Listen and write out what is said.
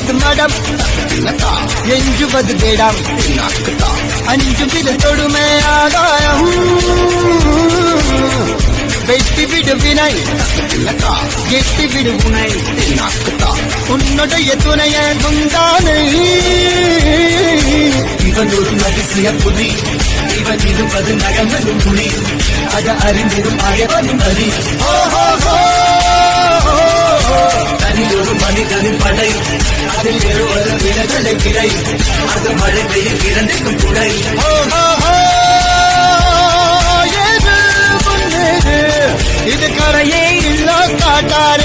எண்ணுவது மடம் எஞ்சுவது திடம் அஞ்சு வித தொடுமை ஆகாயம் வெட்டி விடு வினை எட்டி விடு உனை உன்னுடைய துணைய குந்தானை இவன் ஒரு அதிசய புலி இவன் இருப்பது நகங்களும் புலி அத அறிந்திடும் அயவனும் அறி தனி ஒரு மனிதனின் படை அதில் எழுவது விலகலை கிளை அது மழை பெய்யும் இரண்டுக்கும் துணை இது கரையே இல்ல காட்டாரே